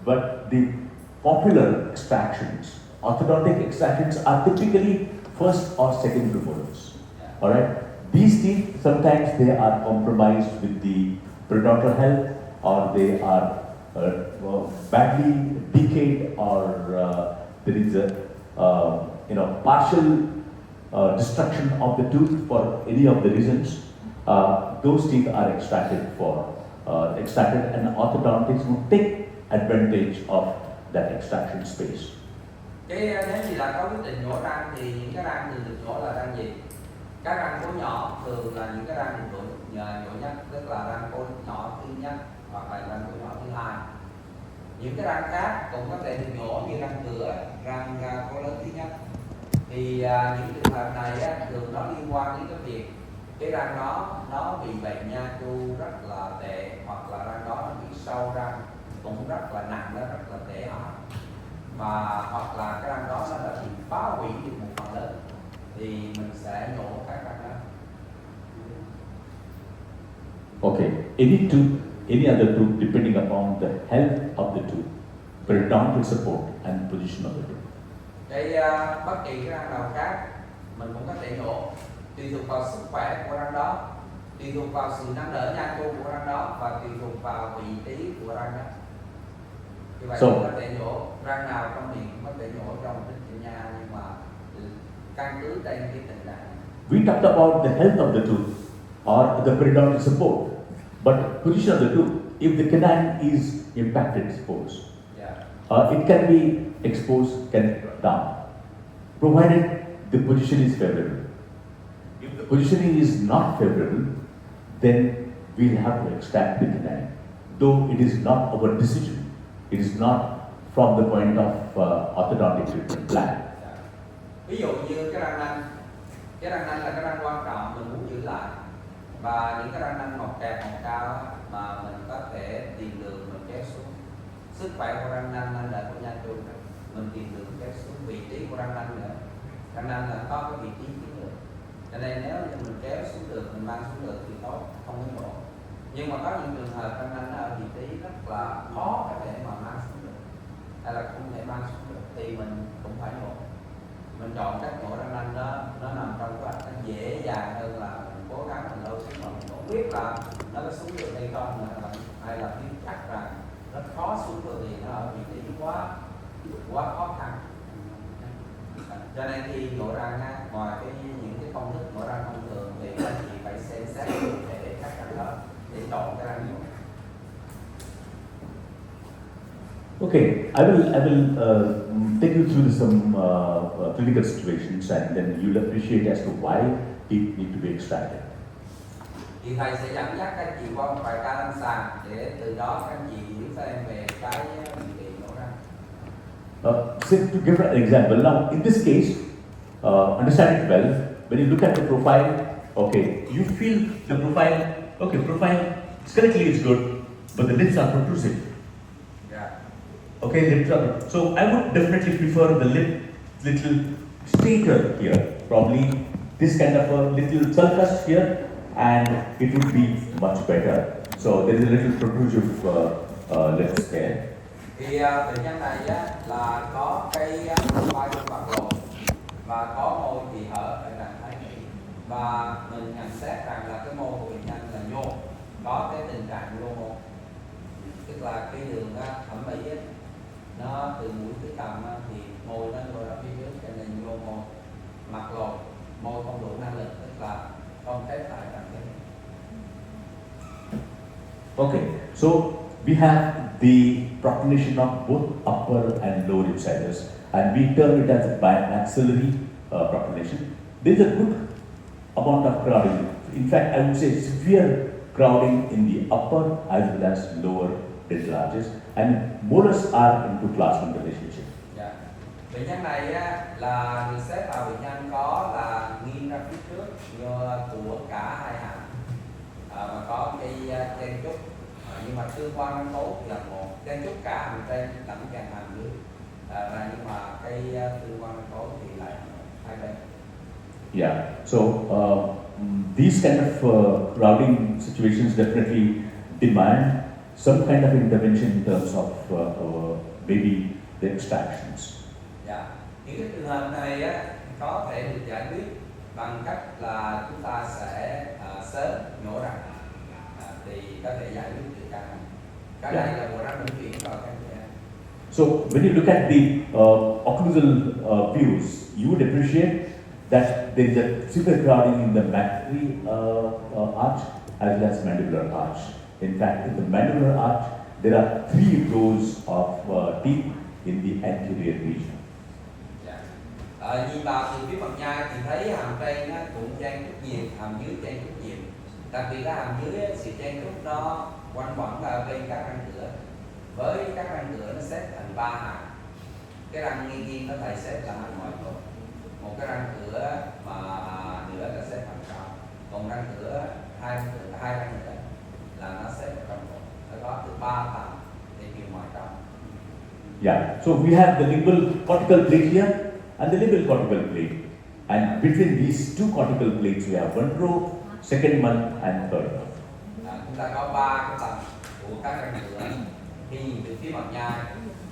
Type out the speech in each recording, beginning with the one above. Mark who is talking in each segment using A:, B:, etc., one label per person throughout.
A: But the popular extractions, orthodontic extractions, are typically first or second premolars. All right. These teeth sometimes they are compromised with the periodontal health, or they are badly decayed, or there is a partial destruction of the tooth for any of the reasons. Those teeth are extracted and orthodontists would take advantage of that extraction space.
B: Nếu như là có quyết định nhổ răng thì những cái răng thường được nhổ là răng gì? Các răng cố nhỏ thường là những cái răng được nhổ nhất, tức là răng cố nhỏ thứ nhất hoặc là răng cố nhỏ thứ hai. Những cái răng khác cũng có thể được nhổ như răng cửa, răng cố lớn thứ nhất. Thì những trường hợp này thường nó liên quan đến cái việc cái răng nó bị bệnh nha chu rất là tệ, hoặc là răng đó nó bị sâu răng cũng rất là nặng, nó rất là tệ hại, và hoặc là cái răng đó nó đã bị phá hủy được một phần lớn thì mình sẽ nhổ các răng đó.
A: Okay, any other tooth depending upon the health of the tooth, periodontal support and position of the tooth.
B: Bất kỳ cái răng nào khác mình cũng có thể nhổ, tùy thuộc vào sức khỏe của răng đó, tùy thuộc vào sự nâng đỡ nha chu của răng đó, và tùy thuộc vào vị trí của răng đó. Như vậy cũng có thể nhổ răng nào trong miệng cũng có thể nhổ trong trên nha, nhưng mà căn cứ trên cái tình trạng.
A: We talked about the health of the tooth or the periodontal support, but position of the tooth, if the canine is impacted, suppose, it can be exposed, can down, provided the position is favorable. If the positioning is not favorable, then we'll have to extract the canine, though it is not our decision. It is not from the point of orthodontic treatment plan.
B: Ví dụ như cái răng nanh là cái răng quan trọng mình muốn giữ lại, và những cái răng nanh mọc kẹp mọc cao mà mình có thể tìm đường mình kéo xuống. Sức khỏe của răng nanh đợi của nha chu, mình tìm đường kéo xuống. Vị trí của răng nanh nữa, răng nanh là có cái vị trí chiến lược, cho nên nếu như mình kéo xuống được, mình mang xuống được thì tốt, không có nhổ. Nhưng mà có những trường hợp răng nanh ở vị trí rất là khó có thể mà mang xuống được, hay là không thể mang xuống được, thì mình cũng phải nhổ. Mình chọn cách nhổ răng nanh đó, nó nằm trong cái nó dễ dàng hơn là mình cố gắng mình lâu xuống, mà mình không biết là nó có xuống được hay không, hay là biết chắc rằng nó khó xuống được thì nó ở vị trí quá khó khăn. Cho nên khi nhổ răng ngoài những cái công thức nhổ răng thông thường thì anh chị phải xem xét để các răng đó để chọn cái răng nhổ.
A: Okay, I will take you through some clinical situations, and then you'll appreciate as to why teeth need to be extracted.
B: Thì thầy sẽ dẫn dắt các chị qua một vài ca lâm sàng để từ đó các chị hiểu thêm về cái bệnh lý nhổ răng.
A: So to give an example, now in this case, understand it well. When you look at the profile, okay, you feel the profile. Okay, profile aesthetically is good, but the lips are protrusive. Okay, lips are, so I would definitely prefer the lip little straighter here. Probably this kind of a little sulcus here, and it would be much better. So there is a little protrusive lips here.
B: Thì bệnh nhân này là có cái vai trong mặt lộ và có môi thì hở ở trạng thái nghỉ, và mình nhận xét rằng là cái môi của bệnh nhân là nhô, có cái tình trạng nhô môi, tức là cái đường thẩm mỹ nó từ mũi tới cằm thì môi nó nhô ra phía trước, cho nên nhô môi, mặt lộ, môi không đủ năng lực, tức là không khép lại trạng thái.
A: Okay, so we have the proclination of both upper and lower incisors, and we term it as a bimaxillary proclination. There is a good amount of crowding. In fact, I would say severe crowding in the upper as well as lower dental arches, and molars are into classroom relationship.
B: Bệnh nhân này là được xếp vào bệnh nhân có là nghiêng ra phía trước của cả hai hàm, và có cái chen trúc, nhưng mà tương quan răng cố thì là một, chen trúc cả hàm trên lẫn càng hàm dưới, nhưng mà cái tương quan răng cố thì lại hai bên.
A: Yeah, so these kind of crowding situations definitely demand some kind of intervention in terms of maybe the extractions.
B: Dạ. Những cái trường hợp này á, có thể được giải quyết bằng cách là chúng ta sẽ sớm nhổ răng thì có thể giải quyết được ca này. Cái này là bộ răng vĩnh viễn rồi các chị em.
A: So when you look at the occlusal views, you would appreciate that there is a super crowding in the maxillary arch as well as mandibular arch. In fact, in the mandibular arch, there are 3 rows of teeth in the anterior region.
B: Nhìn vào từ phía mặt nhai thì thấy hàm trên nó cũng chen trúc nhiều, hàm dưới chen trúc nhiều. Đặc biệt là hàm dưới sự chen trúc nó quanh quẩn ở bên các răng cửa. Với các răng cửa nó xếp thành 3 hàm. Cái răng nghiêng nó thầy xếp là hàm ngoài cùng. Một cái răng cửa mà nữa là xếp hàm trong. Còn răng cửa hai răng nữa là nó xếp ở trong cùng. Nó có từ 3 hàm để chiều ngoài trong.
A: Yeah. So we have the lingual cortical plate here and the labial cortical plate. And between these 2 cortical plates, we have 1 row, 2nd one, and 3rd row.
B: Chúng ta có 3 cái tầng của các răng cửa. Khi nhìn từ phía mặt nhai,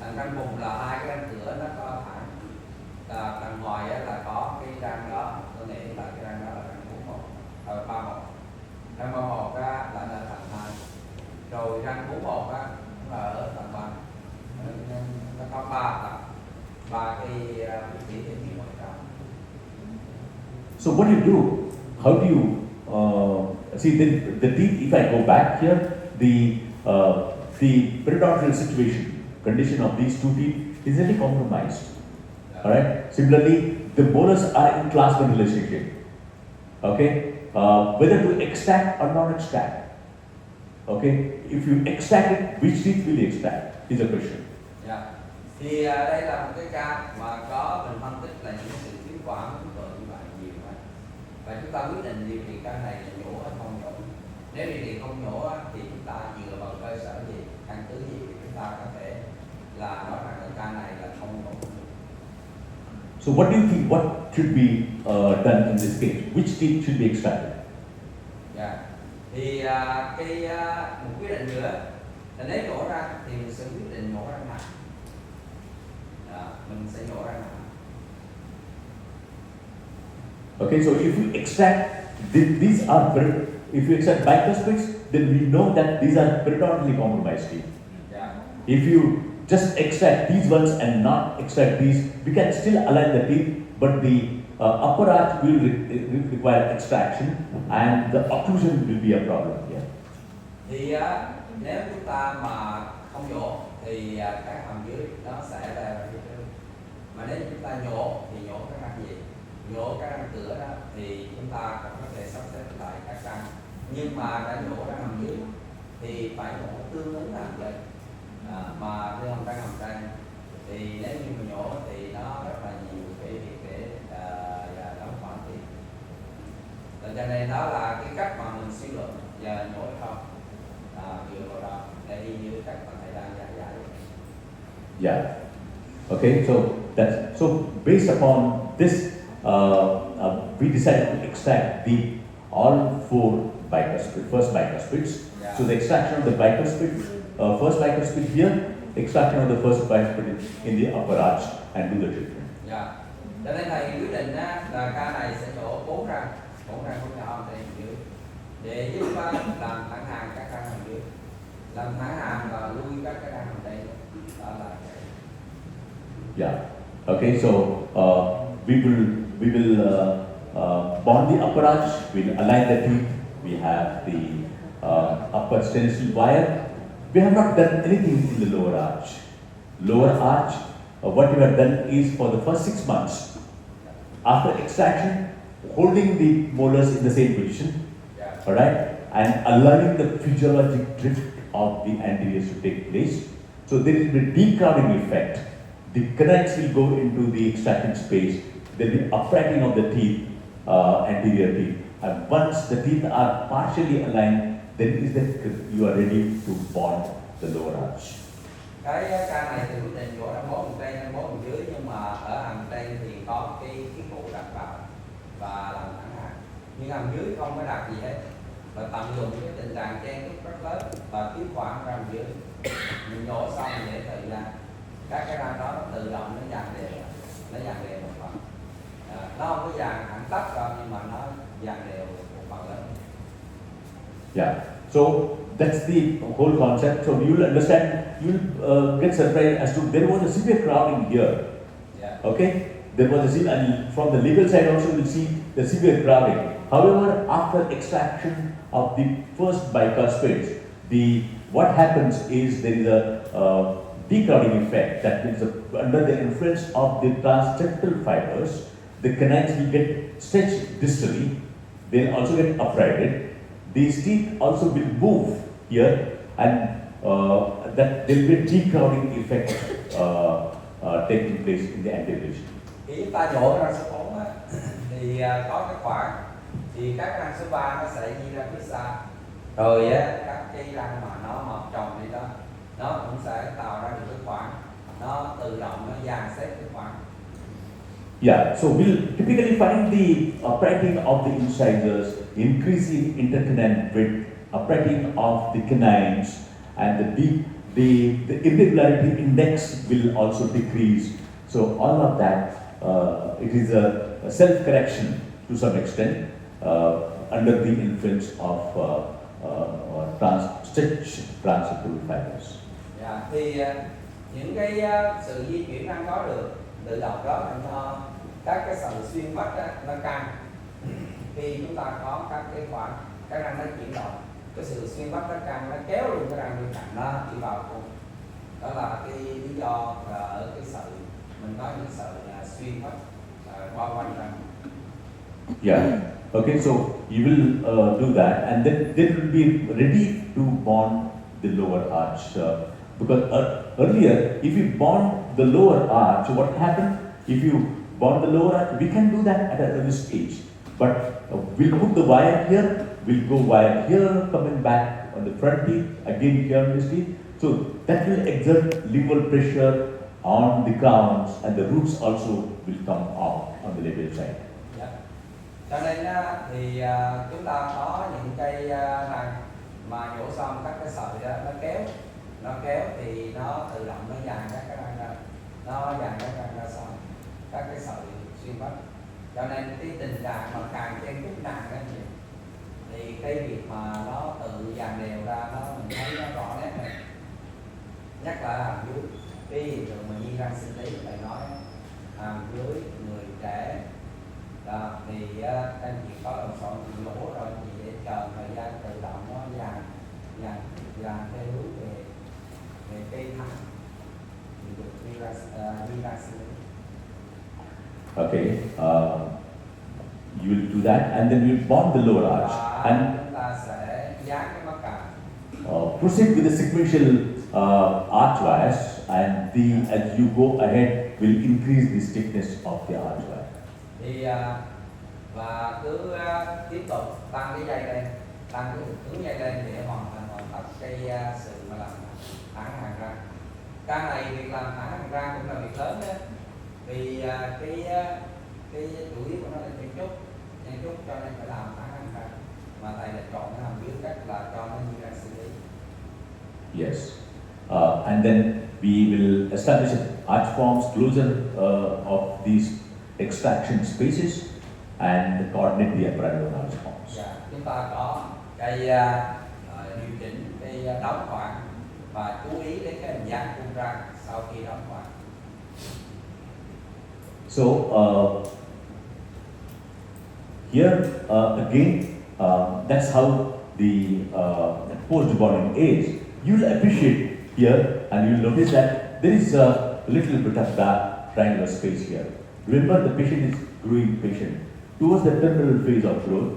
B: tầng răng vùng là 2 cái răng cửa nó có thẳng. Tầng ngoài là có cái răng đó, tôi nghĩ là cái răng đó là răng 41, 31. Răng 31 là ở tầng 2. Rồi răng 41 là ở tầng 3. Nó có 3 tầng, 3 cái vị trí để nhìn ngoài trong.
A: So what do you do? How do you see the teeth? If I go back here, the periodontal situation, condition of these 2 teeth is really compromised. All right. Similarly, the molars are in class 1 relationship. Okay. Whether to extract or not extract. Okay. If you extract it, which teeth will you extract? Is a question.
B: Yeah. Thì đây là một cái ca mà có mình phân tích là những sự thiếu quản của như vậy nhiều quá. Và chúng ta quyết định điều trị ca này là nhổ hay không nhổ. Nếu điều trị không nhổ thì chúng ta dựa vào cơ sở gì, căn cứ gì thì chúng ta có thể là nói rằng là ca này là không nhổ.
A: So what do you think? What should be done in this case? Which teeth should be extracted?
B: Yeah. Thì một quyết định nữa là nếu nhổ ra thì mình sẽ quyết định nhổ răng nặng. Mình sẽ nhổ răng nặng.
A: Okay, so if you extract these are if you extract bicuspids, then we know that these are periodontally compromised teeth.
B: Yeah.
A: If you just extract these ones and not extract these, we can still align the teeth, but the upper arch will require extraction, and the occlusion will be a problem here.
B: Thì nếu chúng ta mà không nhổ thì các hàm dưới nó sẽ ra phía trước. Mà nếu chúng ta nhổ thì nhổ các răng gì? Nhổ các răng cửa đó thì chúng ta cũng có thể sắp xếp lại các răng. Nhưng mà đã nhổ răng hàm dưới thì phải nhổ tương ứng hàm trên. Mà như hàm răng hàm trên thì nếu như mà nhổ thì nó rất là nhiều cái việc để đóng khoảng tiền. Cho nên đó là cái cách mà mình suy luận giờ nhổ hay không dựa vào đó để đi như cách mà thầy đang giảng dạy.
A: Yeah. Okay. So based upon this, we decided to extract all 4 bicuspids, first bicuspids.
B: Yeah.
A: So the extraction of the bicuspid, first bicuspid here, extraction of the first bicuspid in the upper arch, and do the treatment.
B: Yeah. Cho nên thầy quyết định là ca này sẽ nhổ 4 răng của nhỏ ở dưới để giúp làm thẳng hàng các răng hàm dưới, làm thẳng hàng và lui các cái răng hàm đây. Đó là
A: Yeah. Okay. So we will bond the upper arch. We'll align the teeth. We have the upper stainless steel wire. We have not done anything in the lower arch. Lower arch. What we have done is for the first 6 months, after extraction, holding the molars in the same position.
B: Yeah.
A: All right, and allowing the physiologic drift of the anteriors to take place. So there will be decrowding effect. The canines will go into the extraction space. There will be uprighting of the teeth, anterior teeth. And once the teeth are partially aligned, then is that you are ready to bond the lower arch.
B: Cái ca này thì quyết định nhổ răng mố trên, răng mố dưới, nhưng mà ở hàm trên thì có cái cụ đặt vào và làm thẳng hàng. Nhưng hàm dưới không có đặt gì hết. và tận dụng cái tình trạng chen chúc rất lớn và tiếp quản răng dưới. Mình nhổ xong mình để thời gian, các cái răng đó nó tự động nó dàn đều một phần. Nó không có dàn thẳng tắp đâu nhưng mà nó dàn đều một phần lớn.
A: Yeah. So that's the whole concept. So you'll understand, you'll get surprised as to there was a severe crowding here.
B: Yeah.
A: Okay, there was a severe, and from the legal side also you'll see the severe crowding. However, after extraction of the first bicarb space, what happens is there is a decrowding effect. That means under the influence of the transseptal fibers, the canines will get stretched distally. They'll also get uprighted. These teeth also will move here, and that there will be a decrowding effect taking place in the anterior.
B: Khi chúng ta nhổ răng số 4 á, thì có cái khoảng thì các răng số 3 nó sẽ di ra phía xa, rồi á, các cái răng mà nó mọc trồng đi đó nó cũng sẽ tạo ra được cái khoảng, nó tự động nó dàn xếp cái khoảng.
A: Yeah, so we'll typically find the uprighting of the incisors, increasing intercanine width, uprighting of the canines, and the irregularity index will also decrease. So all of that, it is a self-correction to some extent under the influence of transseptal fibers.
B: Yeah, thì những cái sự di chuyển răng có được tự động đó là cho các cái sợi xuyên vách nó căng. Khi chúng ta có các cái khoảng, cái răng nó chuyển động, cái sự xuyên vách nó căng, nó kéo luôn cái răng bên cạnh nó đi vào cùng. Đó là cái lý do là ở cái sợi mình có những sợi xuyên vách bao quanh răng.
A: Yeah. Okay, so you will do that, and then they will be ready to bond the lower arch. Because earlier, if you bond the lower arch, what happened? If you bond the lower arch, we can do that at an early stage. But we'll put the wire here, we'll go wire here, coming back on the front teeth, again here on this teeth. So that will exert lingual pressure on the crowns, and the roots also will come out on the labial side.
B: Cho nên thì chúng ta có những cây răng mà nhổ xong các cái sợi đó nó kéo thì nó tự động nó dàn các cái răng ra, nó dàn các răng ra sau các cái sợi xuyên vách. Cho nên cái tình trạng mà càng chen chúc nặng đó thì cái việc mà nó tự dàn đều ra mình thấy nó rõ nét này. Nhắc lại hàm dưới, cái hiện tượng mà di răng sinh lý phải nói hàm dưới người trẻ. Đó, thì các anh chị có lộn xộn thì lỗ rồi thì để chờ thời gian tự động nó dàn theo hướng về cây thẳng thì được đi ra xử lý.
A: Okay, you will do that, and then you bond the lower arch, and
B: chúng ta sẽ dán cái mắc cạp.
A: Proceed with the sequential arch wires, and as you go ahead, will increase the thickness of the arch wire.
B: Thì và cứ tiếp tục tăng cái dây lên, tăng cái hướng dây lên để hoàn tất cái sự mà làm thẳng hàng răng. Cái này việc làm thẳng hàng răng cũng là việc lớn đấy, vì cái chủ yếu của nó là chen chúc cho nên phải làm thẳng hàng răng, mà thầy đã chọn cái hàm dưới cách là cho nó như răng xử lý.
A: Yes, and then we will establish arch forms, closure of these extraction spaces, and coordinate the apparent arch forms.
B: Yeah, chúng ta có cái điều chỉnh cái đóng khoảng và chú ý đến cái hình dáng khuôn răng sau khi đóng khoảng.
A: So here again, that's how the post bonding is. You'll appreciate here, and you'll notice that there is a little bit of dark triangular space here. Remember, the patient is growing patient towards the terminal phase of growth.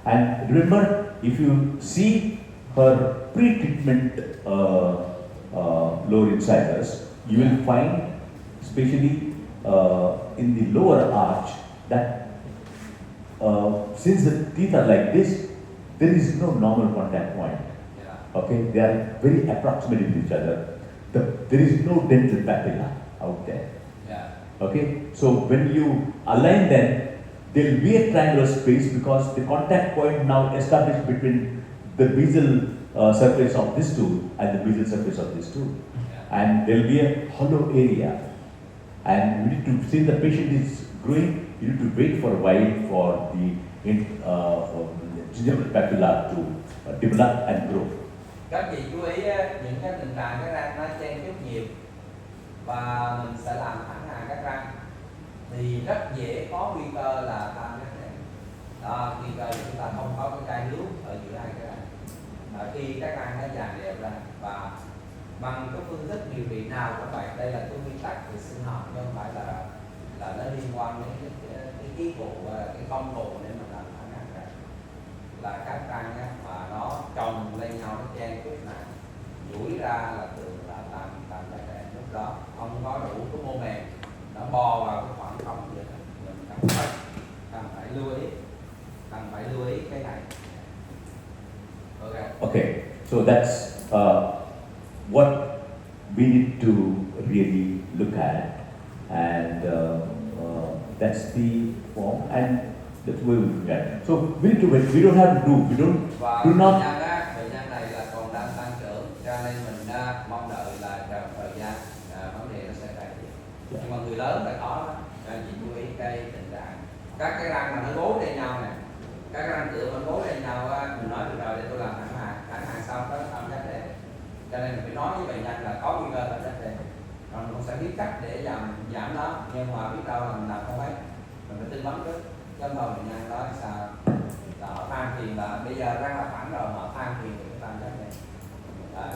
A: And remember, if you see her pre-treatment lower incisors, you will find, especially in the lower arch, that since the teeth are like this, there is no normal contact point. Okay, they are very approximate to each other. There is no dental papilla out there. Okay, so when you align them, there will be a triangular space because the contact point now established between the basal surface of this tooth and the basal surface of this tooth.
B: Yeah.
A: And there will be a hollow area. And you need to, since the patient is growing, you need to wait for a while for the gingival papilla to develop and grow.
B: Các chị chú ý á, những cái tình trạng cái răng nó chen chúc nhiều và mình sẽ làm thẳng hàng các răng thì rất dễ có nguy cơ là tam giác đen. Đó, nguy cơ là chúng ta không có cái gai nước ở giữa hai cái răng khi các răng nó dàn đều ra. Và bằng cái phương thức điều trị nào cũng vậy, đây là cái nguyên tắc về sinh học chứ không phải là nó liên quan đến cái ký cụ, cái công cụ để mà làm thẳng hàng răng. Là các răng á, mà nó chồng lên nhau, nó chen chúc này duỗi ra là thường là tam giác đen. Lúc đó không có đủ cái mô mềm, nó bò vào cái khoảng không vậy. Mình cần phải lưu ý cái này.
A: Okay, so that's what we need to really look at, and that's the form, and that's where we look at. So we need to wait. We don't have to do. We don't.
B: Và
A: Do not.
B: bệnh nhân này là còn đang tăng trưởng, cho nên mình mong đợi là trong thời gian vấn đề nó sẽ cải thiện. Nhưng mà người lớn phải có đó. Nên chị chú ý cái tình trạng các cái răng mà nó gối lên nhau này, các răng cửa mà gối lên nhau, mình nói được rồi để tôi làm thẳng hàng sau có tam giác đen. Cho nên mình phải nói với bệnh nhân là có nguy cơ tam giác đen. Rồi mình sẽ biết cách để giảm nó, nhưng mà biết đâu là mình làm không ấy, mình phải tư vấn trước. Chứ không thôi bệnh nhân nói sao là họ than phiền là bây giờ răng là phẳng rồi mà họ than phiền về cái tam giác đen.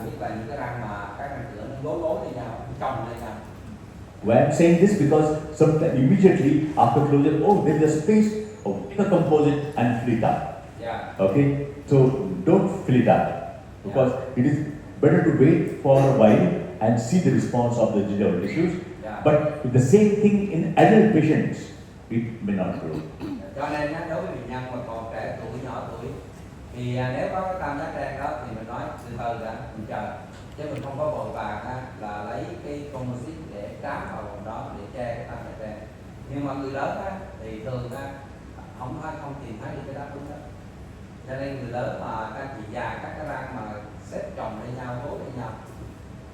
B: Nhất là những cái răng mà các răng cửa nó gối lên nhau, chồng lên nhau.
A: Why I'm saying this because sometimes immediately after closure, oh, there's a space. Oh, take a composite and fill it up.
B: Yeah.
A: Okay, so don't fill it up because it is better to wait for a while and see the response of the gingival tissues.
B: Yeah.
A: But the same thing in adult patients, it may not grow.
B: Cho nên đối với bệnh nhân mà còn trẻ tuổi, nhỏ tuổi thì nếu có cái tam giác đen đó thì mình nói từ từ đã, mình chờ, chứ mình không có vội vàng là lấy cái composite để trám vào vùng đó để che cái tam giác đen. Nhưng mà người lớn thì thường không tìm thấy được cái đáp ứng đó. Cho nên người lớn mà các chị già các cái răng mà xếp chồng lên nhau, gối lên nhau,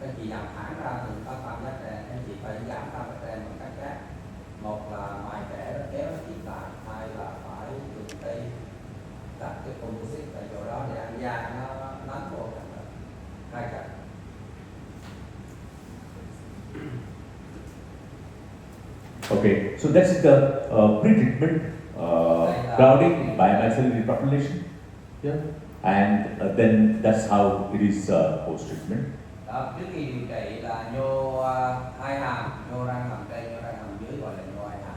B: các chị làm thẳng ra thì có tam giác đen, các chị phải giảm tam giác đen bằng cách khác. Một là mài kẽ nó kéo nó chít lại, hai là phải dùng cái đặt cái composite tại chỗ đó để ăn da nó nắn vô hai cạnh.
A: Okay, so that's the pre-treatment crowding by maxillary population. Yeah, and then that's how it is post-treatment.
B: Đó, trước khi điều trị là nhô hai hàm, nhô răng hàm trên, nhô răng hàm dưới gọi là nhô hai hàm.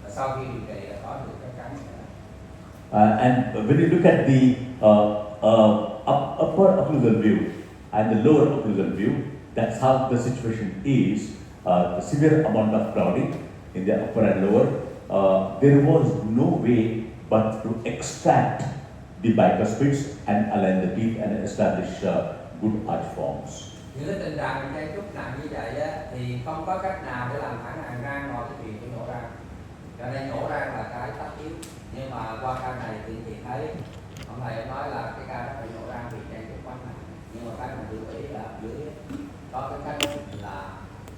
B: Và sau khi điều trị là có được cái cắn.
A: And when you look at the upper occlusal view and the lower occlusal view, that's how the situation is. The severe amount of crowding in the upper and lower. There was no way but to extract the bicuspids and align the teeth and establish good arch forms.
B: Những cái tình trạng mình chen chúc nặng như vậy thì không có cách nào để làm thẳng hàng răng ngoài cái chuyện của nhổ răng. Cho nên nhổ răng là cái tất yếu. Nhưng mà qua ca này thì chị thấy ông thầy nói là cái ca đó phải nhổ răng vì chen chúc quá nặng. Nhưng mà cái mình lưu ý là dưới có cái cách là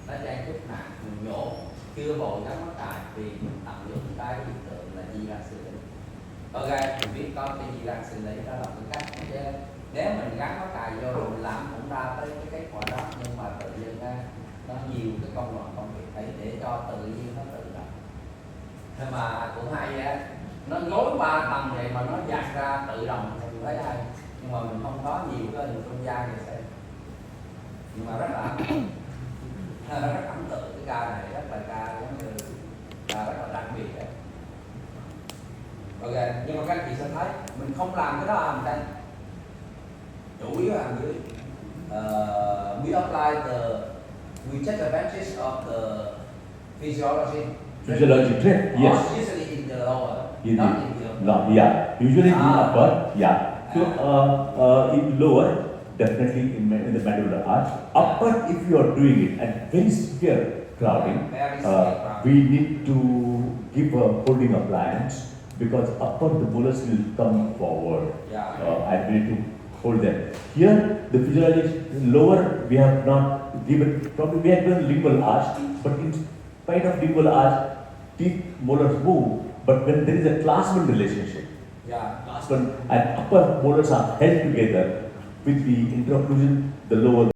B: nó chen chúc nặng, mình nhổ chưa bồi nhắm mắt cài thì mình tận dụng cái hiện tượng là di răng xử lý. Ok, mình biết có cái di răng xử lý đó là cái cách chứ nếu mình gắn mắt cài vô rồi mình làm cũng ra tới cái kết quả đó, nhưng mà tự nhiên nó nhiều cái công đoạn công việc ấy để cho tự nhiên nó tự động. Nhưng mà cũng hay nó gối 3 tầng vậy mà nó dạt ra tự động thì mình thấy hay, nhưng mà mình không có nhiều cái hình trong da này xem, nhưng mà rất là rất ấn tượng cái ca này, rất là ca giống như ca rất là đặc biệt đấy. Ok, nhưng mà các chị sẽ thấy mình không làm cái đó hàm trên, chủ yếu hàm dưới. We apply we take advantage of the physiology.
A: Physiology trick, yes.
B: Usually in the lower,
A: In
B: not
A: the,
B: in the
A: no, yeah. Usually in the upper, yeah. So in lower, definitely in the mandibular arch. Upper, if you are doing it at very severe crowding, we need to give a holding appliance because upper the bolus will come forward.
B: Yeah.
A: And we need to hold there. Here, the physiology lower we have not given, probably we have given lingual arch, but in spite of lingual arch, teeth molars move, but when there is a classman relationship,
B: Dạ.
A: classman and upper molars are held together with the interocclusion, the lower